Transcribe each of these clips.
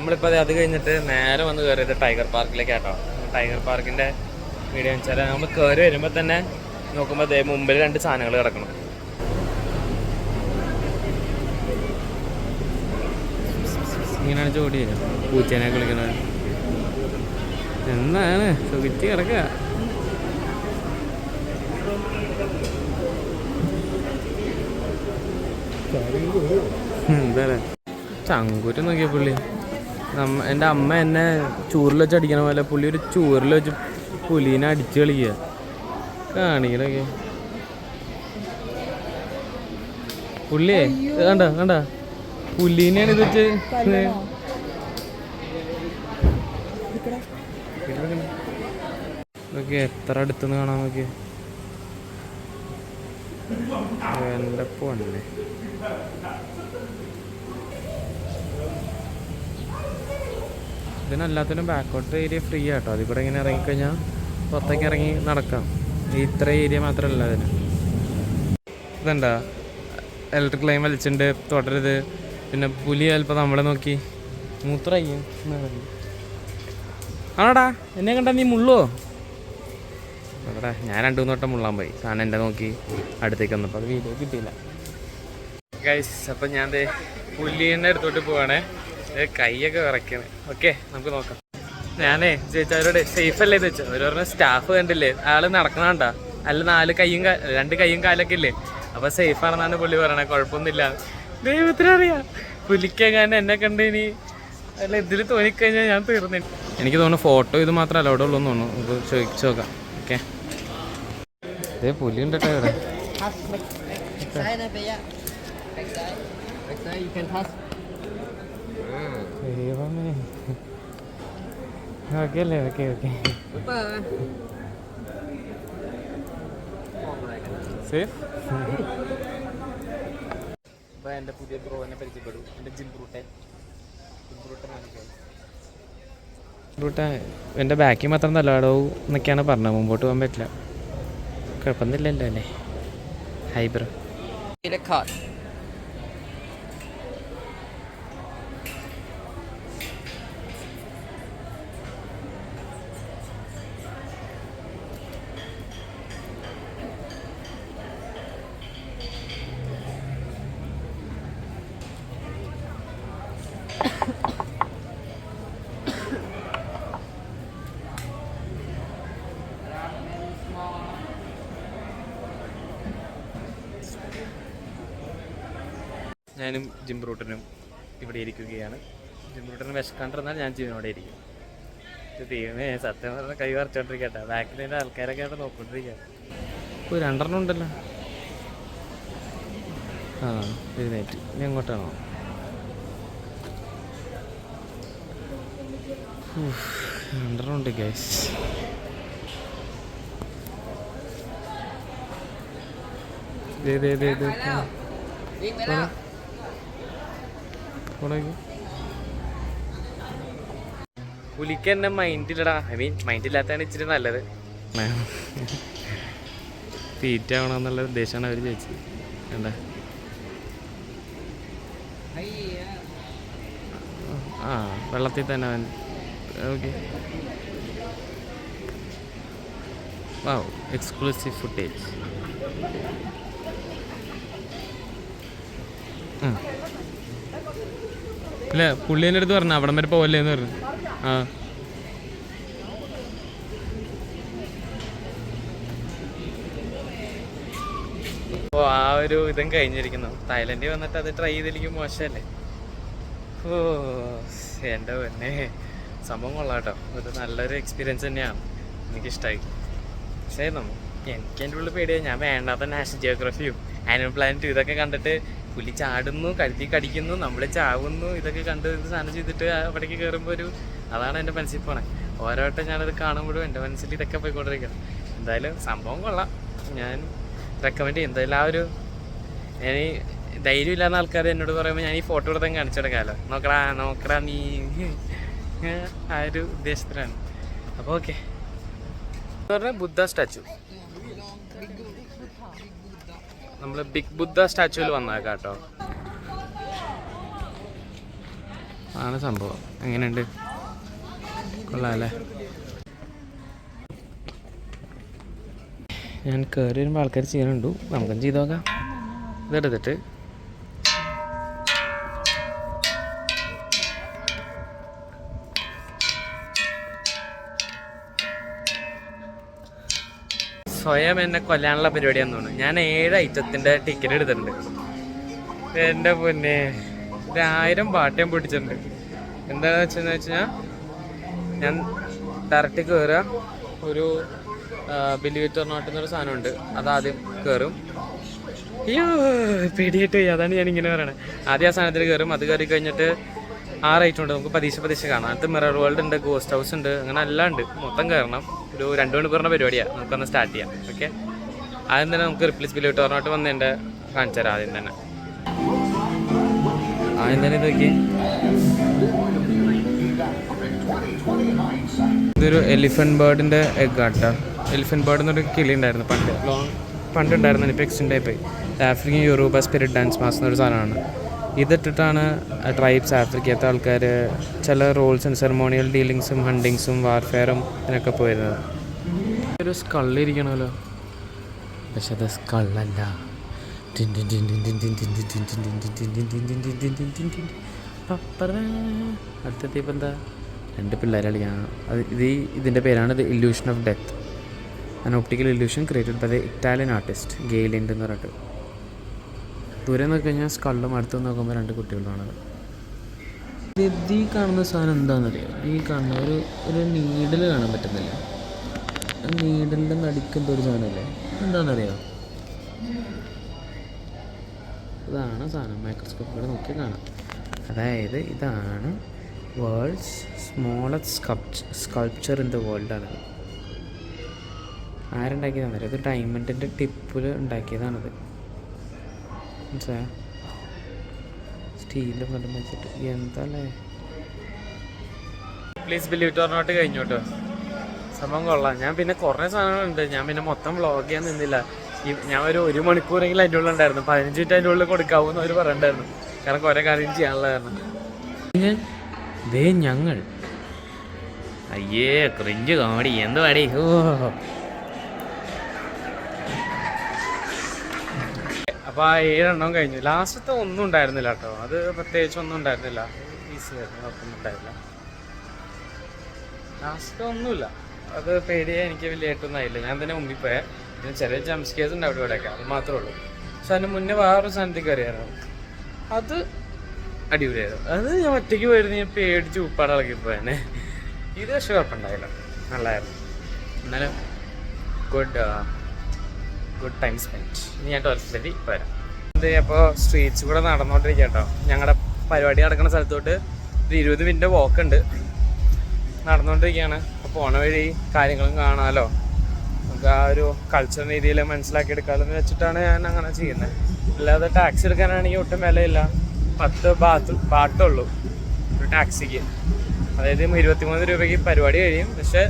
നമ്മളിപ്പോൾ അത് കഴിഞ്ഞിട്ട് നേരെ വന്ന് കയറിയത് ടൈഗർ പാർക്കിലേക്കാട്ടോ. ടൈഗർ പാർക്കിൻ്റെ വീഡിയോ വെച്ചാൽ നമ്മൾ കയറി വരുമ്പോൾ തന്നെ നോക്കുമ്പോൾ അതേ മുമ്പിൽ 2 സാധനങ്ങൾ കിടക്കണം. ഇങ്ങനെയാണ് ചോടി വരും പൂച്ചേനെ കളിക്കുന്നത്. എന്താണ് സുഖിച്ച് കിടക്കുക. എന്താ ചങ്കൂറ്റം നോക്കിയ പുള്ളി. എൻ്റെ അമ്മ എന്നെ ചൂറിൽ വെച്ച് അടിക്കണ പോലെ പുള്ളി ഒരു ചൂറിൽ വെച്ച് പുലീനെ അടിച്ച് കളിക്കുക. കാണിക്കലൊക്കെ പുള്ളിയെ കണ്ട കണ്ട പുലീനെയാണ് ഇത് വെച്ച് നോക്കിയ എത്ര അടുത്തുനിന്ന് കാണാൻ നോക്കിയ. എൻ്റെ പൊന്നെ ഇതിനല്ലാത്തതിനും ബാക്കോട്ട് ഏരിയ ഫ്രീ ആട്ടോ. അതിൽ കൂടെ ഇങ്ങനെ ഇറങ്ങിക്കഴിഞ്ഞാൽ പുറത്തേക്ക് ഇറങ്ങി നടക്കാം. ഇത്ര ഏരിയ മാത്രമല്ല അതിന്. ഇതെന്താ ഇലക്ട്രിക് ലൈൻ വലിച്ചിട്ടുണ്ട്, തുടരുത്. പിന്നെ പുലി ചിലപ്പോൾ നമ്മളെ നോക്കി മൂത്രയ്യും. ആണോടാ എന്നെ കണ്ടാ നീ മുള്ളുവോ? അവിടെ ഞാൻ 2-3 വട്ടം മുള്ളാൻ പോയി. സാധനം എൻ്റെ നോക്കി അടുത്തേക്ക് വന്നപ്പോൾ അത് വീഡിയോ കിട്ടിയില്ല ഗൈസ്. അപ്പം ഞാൻ പുലീൻ്റെ അടുത്തോട്ട് പോവാണേ. കൈയൊക്കെ വിറയ്ക്കണേ. ഓക്കെ നമുക്ക് നോക്കാം. ഞാനേ ചോദിച്ചവരോട് സേഫ് അല്ലേ എന്ന് വെച്ചു. അവർ പറഞ്ഞ സ്റ്റാഫ് കണ്ടില്ലേ ആള് നടക്കണണ്ട, അല്ല 2 കൈയും കാലൊക്കെ ഇല്ലേ, അപ്പോൾ സേഫ് ആണെന്നാണ് പുള്ളി പറയണേ. കുഴപ്പമൊന്നുമില്ല. ദൈവത്തിനറിയാം പുലിക്കെങ്ങാനും എന്നെ കണ്ട് ഇനി അല്ല ഇതിൽ തോന്നിക്കഴിഞ്ഞാൽ ഞാൻ തീർന്നു. എനിക്ക് തോന്നുന്നു ഫോട്ടോ ഇത് മാത്രം അലൗഡ് ഉള്ളൂ എന്ന് തോന്നുന്നു. നമുക്ക് ചോദിച്ചു നോക്കാം. ഓക്കെ ഇതേ പുലി ഉണ്ട് കേട്ടോ ഇവിടെ. ഓക്കെ അല്ലേ? Okay okay safe. അപ്പോൾ എൻ്റെ പുതിയ ബ്രോനെ പരിചയപ്പെടും. എൻ്റെ ജിംബ്രൂട്ടൻ. എൻ്റെ ബാക്കിൽ മാത്രം നല്ലതാടവും എന്നൊക്കെയാണ് പറഞ്ഞത്. മുമ്പോട്ട് പോകാൻ പറ്റില്ല. കുഴപ്പമൊന്നുമില്ലല്ലോ അല്ലേ? Hi bro. ഞാനും ജിംബ്രൂട്ടനും ഇവിടെ ഇരിക്കുകയാണ്. ജിംബ്രൂട്ടന് വിശക്കാണ്ടിരുന്നാൽ ഞാൻ ജീവനോടെ ഇരിക്കും. ദൈവമേ സത്യം പറഞ്ഞാൽ കൈ വരച്ചോണ്ടിരിക്കട്ടെ. ബാക്കിൽ എൻ്റെ ആൾക്കാരൊക്കെ ആയിട്ട് നോക്കിക്കൊണ്ടിരിക്കുക. ഇപ്പോൾ 2 ഉണ്ടല്ലോ. ആ എഴുന്നേറ്റ് ഇനി എങ്ങോട്ടാണോ? 2 ഉണ്ട് ഗൈസ്. പുലിക്ക് എന്നെ മൈൻഡില്ലടാ. ഐ മീൻ മൈൻഡില്ലാത്തതാണ് ഇച്ചിരി നല്ലത്. തീറ്റ ആവണമെന്നുള്ള ഉദ്ദേശമാണ് അവർ ചോദിച്ചത്. എന്താ ആ വെള്ളത്തിൽ തന്നെ അവൻ. ഓക്കെ വാവ് എക്സ്ക്ലൂസീവ് ഫുട്ടേജ്. ഇല്ല പുള്ളീൻ്റെ അടുത്ത് പറഞ്ഞു അവിടം വരെ പോവല്ലേന്ന് പറഞ്ഞു. ആ അപ്പോൾ ആ ഒരു ഇതും കഴിഞ്ഞിരിക്കുന്നു. തായ്ലൻഡിൽ വന്നിട്ട് അത് ട്രൈ ചെയ്തിരിക്കും മോശമല്ലേ? ഓ എൻ്റെ പൊന്നെ സംഭവം കൊള്ളാം കേട്ടോ. ഒരു നല്ലൊരു എക്സ്പീരിയൻസ് തന്നെയാണ്. എനിക്കിഷ്ടമായി. പക്ഷേ എനിക്ക് എൻ്റെ ഉള്ളിൽ പേടിയായി. ഞാൻ വേണ്ടാത്ത നാഷണൽ ജിയോഗ്രഫിയും ആനിമൽ പ്ലാനറ്റും ഇതൊക്കെ കണ്ടിട്ട് പുലി ചാടുന്നു, കഴുത്തി കടിക്കുന്നു, നമ്മൾ ചാവുന്നു, ഇതൊക്കെ കണ്ട് ഇത് സാധനം ചെയ്തിട്ട് അവിടേക്ക് കയറുമ്പോൾ അതാണ് എൻ്റെ മനസ്സിൽ പോണേ. ഓരോ വട്ടം ഞാനത് കാണുമ്പോഴും എൻ്റെ മനസ്സിൽ ഇതൊക്കെ പോയിക്കൊണ്ടിരിക്കണം. എന്തായാലും സംഭവം കൊള്ളാം. ഞാൻ റെക്കമെൻഡ് ചെയ്യും. എന്തായാലും ആ ഒരു ഞാൻ ധൈര്യം ഇല്ലാത്ത ആൾക്കാർ എന്നോട് പറയുമ്പോൾ ഞാൻ ഈ ഫോട്ടോ എടുത്താൽ കാണിച്ചെടുക്കാമല്ലോ. നോക്കടാ നീ ആ ഒരു ഉദ്ദേശത്തിലാണ്. അപ്പോൾ ഓക്കെ പറഞ്ഞാൽ ബുദ്ധ സ്റ്റാച്ചു. നമ്മൾ ബിഗ് ബുദ്ധ സ്റ്റാച്ചുവിൽ വന്നേക്കാം കേട്ടോ. ആണ് സംഭവം. എങ്ങനെയുണ്ട്? കൊള്ളാം അല്ലേ? ഞാൻ കയറി വരുമ്പോൾ ആൾക്കാർ ചെയ്യാനുണ്ടു, നമുക്കും ചെയ്ത് നോക്കാം. ഇതെടുത്തിട്ട് സ്വയം എന്നെ കൊല്ലാനുള്ള പരിപാടിയാന്ന് തോന്നുന്നു. ഞാൻ 7 ഐറ്റത്തിൻ്റെ ടിക്കറ്റ് എടുത്തിട്ടുണ്ട്. എൻ്റെ പൊന്നെ, 1000 പാട്ടയും പൊട്ടിച്ചിട്ടുണ്ട്. എന്താണെന്ന് വെച്ചാൽ ഞാൻ ഡയറക്റ്റ് കയറുക, ഒരു ബിലീവ് ഓർ നോട്ട് എന്നൊരു സാധനമുണ്ട്, അതാദ്യം കയറും. അയ്യോ പേടിയായിട്ട് പോയി, അതാണ് ഞാനിങ്ങനെ പറയണത്. ആദ്യം ആ സാധനത്തിൽ കയറും, അത് കയറി കഴിഞ്ഞിട്ട് 6 ഐറ്റം ഉണ്ട്, നമുക്ക് പരീക്ഷ കാണാം. അടുത്ത് മിറർ വേൾഡ് ഉണ്ട്, ഗോസ്റ്റ് ഹൗസ് ഉണ്ട്, അങ്ങനെ എല്ലാം ഉണ്ട്. മൊത്തം കയറണം. ഒരു 2 മണിക്കൂറിൻ്റെ പരിപാടിയാണ്. നമുക്കൊന്ന് സ്റ്റാർട്ട് ചെയ്യാം. ഓക്കെ, ആദ്യം തന്നെ നമുക്ക് റിപ്ലീസ് ബിലീവ് ഓർ നോട്ട് വന്നതിൻ്റെ കാണിച്ചു തരാം. ആദ്യം തന്നെ ഇത് നോക്കി, ഇതൊരു എലിഫൻറ്റ് ബേർഡിൻ്റെ എഗ് ആട്ടോ. എലിഫൻറ്റ് ബേർഡ് എന്നൊരു കിളി ഉണ്ടായിരുന്നു പണ്ടുണ്ടായിരുന്നു, ഇപ്പോൾ എക്സ്റ്റെൻഡ് ആയിപ്പോയി. ആഫ്രിക്കൻ യൂറോബ സ്പിരിറ്റ് ഡാൻസ് മാസ് എന്നൊരു സാധനമാണ്. ഇതിട്ടിട്ടാണ് ട്രൈബ്സ്, ആഫ്രിക്കത്തെ ആൾക്കാർ ചില റോൾസും സെറമോണിയൽ ഡീലിങ്സും ഹണ്ടിങ്സും വാർഫെയറും ഇതിനൊക്കെ പോയിരുന്നത്. ഒരു സ്കള്ളിരിക്കണമല്ലോ, പക്ഷെ അത് സ്കള്ളല്ല. അടുത്തത് ഇപ്പം എന്താ, 2 പിള്ളേർ കളിക്കാൻ. ഇതിൻ്റെ പേരാണ് the illusion of death, an optical illusion created by the Italian artist ഗെയിലിൻഡ് എന്ന് പറഞ്ഞിട്ട്. ദൂരെ നോക്കി കഴിഞ്ഞാൽ സ്കള്ളും, അടുത്ത് നോക്കുമ്പോൾ 2 കുട്ടികളാണത്. ഈ കാണുന്ന സാധനം എന്താണെന്നറിയാം? ഈ കാണുന്ന ഒരു നീഡിൽ കാണാൻ പറ്റുന്നില്ല. നീഡിലിൻ്റെ നടുക്കെന്തോ ഒരു സാധനമല്ലേ, എന്താണെന്നറിയാം? ഇതാണ് സാധനം, മൈക്രോസ്കോപ്പിലൂടെ നോക്കി കാണാം. അതായത് ഇതാണ് world's smallest sculpture in the വേൾഡാണിത്. ആരുണ്ടാക്കിയതാണെന്ന് അറിയാം? ഇത് ഡയമണ്ടിൻ്റെ ടിപ്പിൽ ഉണ്ടാക്കിയതാണിത്. മനസ്സിലായോ? സ്റ്റീലിൽ കൊണ്ടും വെച്ചിട്ട് എന്താല്ലേ. Please believe it or not കഴിഞ്ഞു കേട്ടോ. സംഭവം കൊള്ളാം. ഞാൻ പിന്നെ കുറേ സാധനങ്ങളുണ്ട്, ഞാൻ പിന്നെ മൊത്തം വ്ളോഗ് ചെയ്യാൻ നിന്നില്ല. ഞാൻ ഒരു മണിക്കൂറെങ്കിലും അതിൻ്റെ ഉള്ളിൽ ഉണ്ടായിരുന്നു. 15 മിനിറ്റ് അതിൻ്റെ ഉള്ളിൽ കൊടുക്കാവൂന്ന് അവർ പറയണ്ടായിരുന്നു, കാരണം കുറേ കാര്യം ചെയ്യാനുള്ള കാരണം. ഞങ്ങൾ അയ്യേ ക്രിഞ്ച് കോമഡി എന്ത് പാടി. ഓ, അപ്പോൾ ആ 7 എണ്ണം കഴിഞ്ഞു. ലാസ്റ്റത്തെ ഒന്നും ഉണ്ടായിരുന്നില്ല കേട്ടോ, അത് പ്രത്യേകിച്ച് ഒന്നും ഉണ്ടായിരുന്നില്ല, ഈസി ആയിരുന്നു, കുഴപ്പമൊന്നും ഉണ്ടായില്ല. ലാസ്റ്റത്തെ ഒന്നുമില്ല, അത് പേടിയാ, എനിക്ക് വലിയ ഏറ്റൊന്നും ആയില്ല. ഞാൻ തന്നെ മുമ്പിൽ പോയാൽ പിന്നെ ചെറിയ ജംപ്സ് കേസ് ഉണ്ട് അവിടെ ഇവിടെയൊക്കെ, അത് മാത്രമേ ഉള്ളൂ. പക്ഷെ അതിന് മുന്നേ വേറൊരു സാധനത്തേക്ക് അറിയാമായിരുന്നു, അത് അടിപൊളിയായിരുന്നു. അത് ഞാൻ ഒറ്റയ്ക്ക് പോയിരുന്നു, ഞാൻ പേടിച്ച് ഉപ്പാട് ഇളകിപ്പോയെന്നെ. ഇത് പക്ഷെ കുഴപ്പമുണ്ടായില്ല, നല്ലതായിരുന്നു. എന്നാലും ഗുഡ് ടൈം സ്പെൻഡ്. ഇനി ഞാൻ ടോയ്ലറ്റിലേക്ക് വരാം. അപ്പോൾ സ്ട്രീറ്റ്സ് കൂടെ നടന്നുകൊണ്ടിരിക്കുക കേട്ടോ. ഞങ്ങളുടെ പരിപാടി നടക്കുന്ന സ്ഥലത്തോട്ട് ഒരു 20 മിനിറ്റ് വോക്കുണ്ട്, നടന്നുകൊണ്ടിരിക്കുകയാണ്. അപ്പോൾ പോണ വഴി കാര്യങ്ങളും കാണാമല്ലോ, നമുക്ക് ആ ഒരു കൾച്ചർ രീതിയിൽ മനസ്സിലാക്കിയെടുക്കാമല്ലോ എന്ന് വെച്ചിട്ടാണ് ഞാൻ അങ്ങനെ ചെയ്യുന്നത്. അല്ലാതെ ടാക്സി എടുക്കാനാണെങ്കിൽ ഒട്ടും വിലയില്ല, 10 ബാട്ടുള്ളൂ ഒരു ടാക്സിക്ക്. അതായത് 23 രൂപയ്ക്ക് പരിപാടി കഴിയും. പക്ഷെ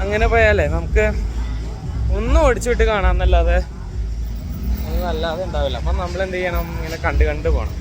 അങ്ങനെ പോയാലേ നമുക്ക് ഒന്നും ഓടിച്ചു വിട്ട് കാണാമെന്നല്ലാതെ ഒന്നും അല്ലാതെ ഉണ്ടാവില്ല. അപ്പം നമ്മൾ എന്ത് ചെയ്യണം, ഇങ്ങനെ കണ്ട് പോകണം.